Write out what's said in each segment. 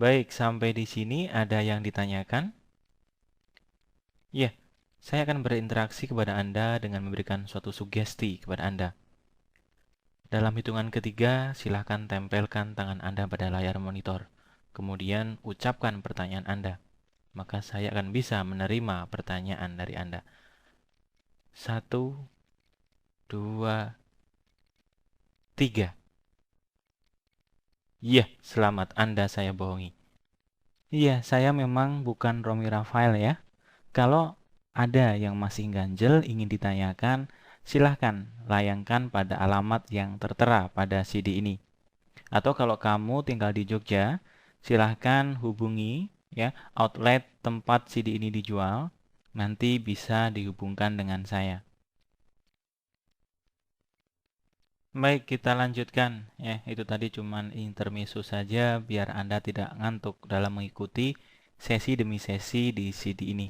Baik, sampai di sini ada yang ditanyakan? Ya, saya akan berinteraksi kepada Anda dengan memberikan suatu sugesti kepada Anda. Dalam hitungan ketiga, silakan tempelkan tangan Anda pada layar monitor. Kemudian ucapkan pertanyaan Anda. Maka saya akan bisa menerima pertanyaan dari Anda. 1, 2, 3. Iya, selamat. Anda saya bohongi. Iya, saya memang bukan Romi Rafael ya. Kalau ada yang masih ganjel ingin ditanyakan, silahkan layangkan pada alamat yang tertera pada CD ini. Atau kalau kamu tinggal di Jogja, silahkan hubungi ya outlet tempat CD ini dijual. Nanti bisa dihubungkan dengan saya. Baik, kita lanjutkan ya. Itu tadi cuman intermezzo saja biar Anda tidak ngantuk dalam mengikuti sesi demi sesi di CD ini.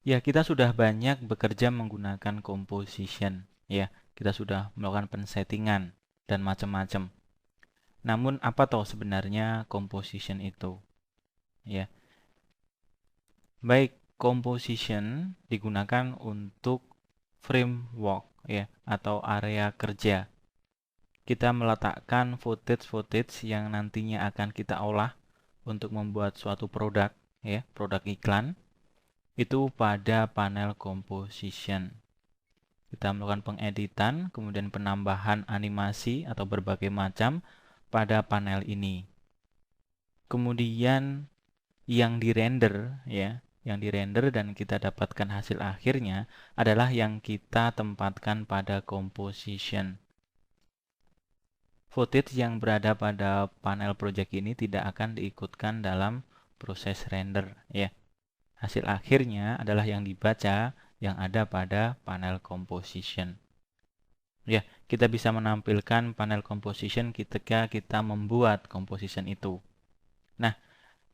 Ya, kita sudah banyak bekerja menggunakan composition ya. Kita sudah melakukan pensettingan dan macam-macam. Namun apa toh sebenarnya composition itu? Ya. Baik, composition digunakan untuk framework ya atau area kerja. Kita meletakkan footage-footage yang nantinya akan kita olah untuk membuat suatu produk ya, produk iklan itu pada panel composition. Kita melakukan pengeditan, kemudian penambahan animasi atau berbagai macam pada panel ini. Kemudian yang dirender ya, yang dirender dan kita dapatkan hasil akhirnya adalah yang kita tempatkan pada composition. Footage yang berada pada panel project ini tidak akan diikutkan dalam proses render ya. Hasil akhirnya adalah yang dibaca yang ada pada panel composition. Ya, kita bisa menampilkan panel composition ketika kita membuat composition itu. Nah,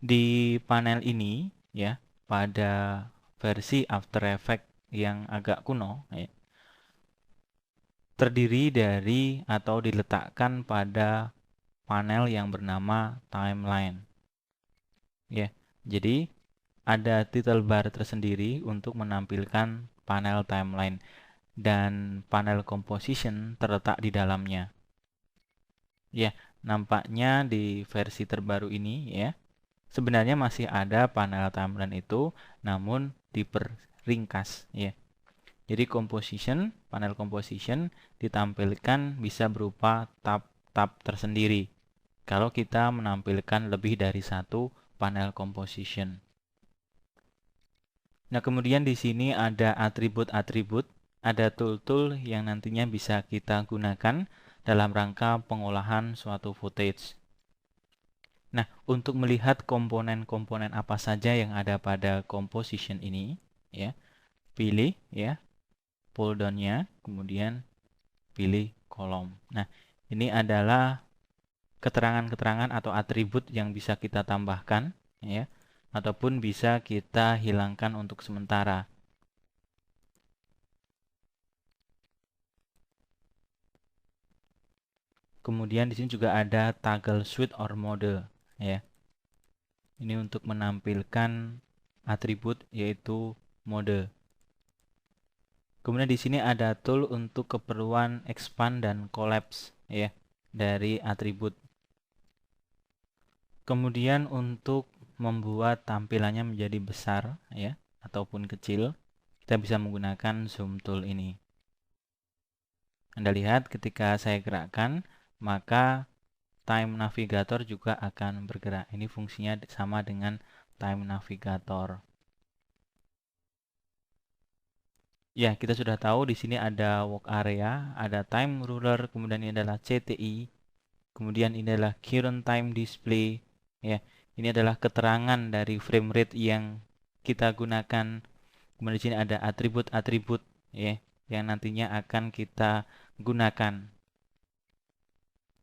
di panel ini ya, pada versi After Effects yang agak kuno ya, terdiri dari atau diletakkan pada panel yang bernama timeline. Ya, jadi ada title bar tersendiri untuk menampilkan panel timeline dan panel composition terletak di dalamnya. Ya, nampaknya di versi terbaru ini ya, sebenarnya masih ada panel timeline itu, namun diperringkas ya. Jadi panel composition ditampilkan bisa berupa tab-tab tersendiri. Kalau kita menampilkan lebih dari satu panel composition. Nah, kemudian di sini ada atribut-atribut, ada tool-tool yang nantinya bisa kita gunakan dalam rangka pengolahan suatu footage. Nah, untuk melihat komponen-komponen apa saja yang ada pada composition ini, ya, pilih ya pull down-nya, kemudian pilih kolom. Nah, ini adalah keterangan-keterangan atau atribut yang bisa kita tambahkan, ya, ataupun bisa kita hilangkan untuk sementara. Kemudian di sini juga ada toggle switch or mode, ya. Ini untuk menampilkan atribut yaitu mode. Kemudian di sini ada tool untuk keperluan expand dan collapse ya dari atribut. Kemudian untuk membuat tampilannya menjadi besar ya ataupun kecil, kita bisa menggunakan zoom tool ini. Anda lihat ketika saya gerakkan, maka time navigator juga akan bergerak. Ini fungsinya sama dengan time navigator. Ya, kita sudah tahu di sini ada work area, ada time ruler, kemudian ini adalah CTI, kemudian ini adalah current time display. Ya, ini adalah keterangan dari frame rate yang kita gunakan. Kemudian di sini ada atribut-atribut ya, yang nantinya akan kita gunakan.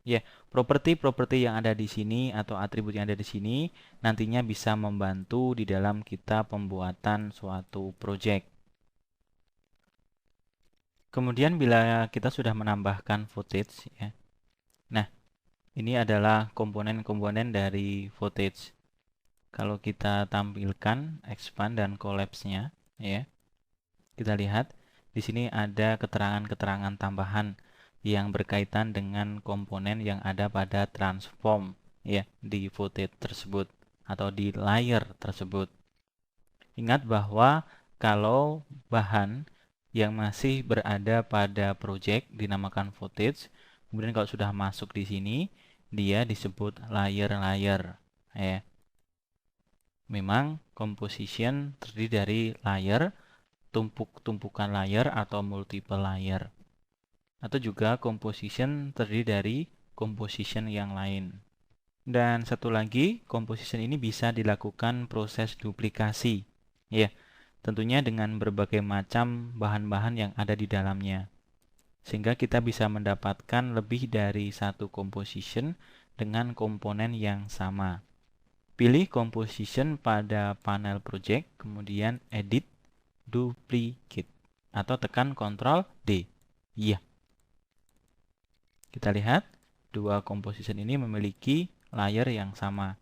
Ya, properti-properti yang ada di sini atau atribut yang ada di sini nantinya bisa membantu di dalam kita pembuatan suatu project. Kemudian bila kita sudah menambahkan footage ya. Nah, Ini adalah komponen-komponen dari footage. Kalau kita tampilkan expand dan collapse-nya, ya, kita lihat di sini ada keterangan-keterangan tambahan yang berkaitan dengan komponen yang ada pada transform, ya, di footage tersebut atau di layer tersebut. Ingat bahwa kalau bahan yang masih berada pada project dinamakan footage, kemudian kalau sudah masuk di sini, dia disebut layer-layer, ya. Memang composition terdiri dari layer, tumpukan layer atau multiple layer. Atau juga composition terdiri dari composition yang lain. Dan satu lagi, composition ini bisa dilakukan proses duplikasi. Ya, tentunya dengan berbagai macam bahan-bahan yang ada di dalamnya. Sehingga kita bisa mendapatkan lebih dari satu composition dengan komponen yang sama. Pilih composition pada panel project, kemudian edit, duplicate, atau tekan Ctrl D. Iya. Kita lihat, dua composition ini memiliki layer yang sama.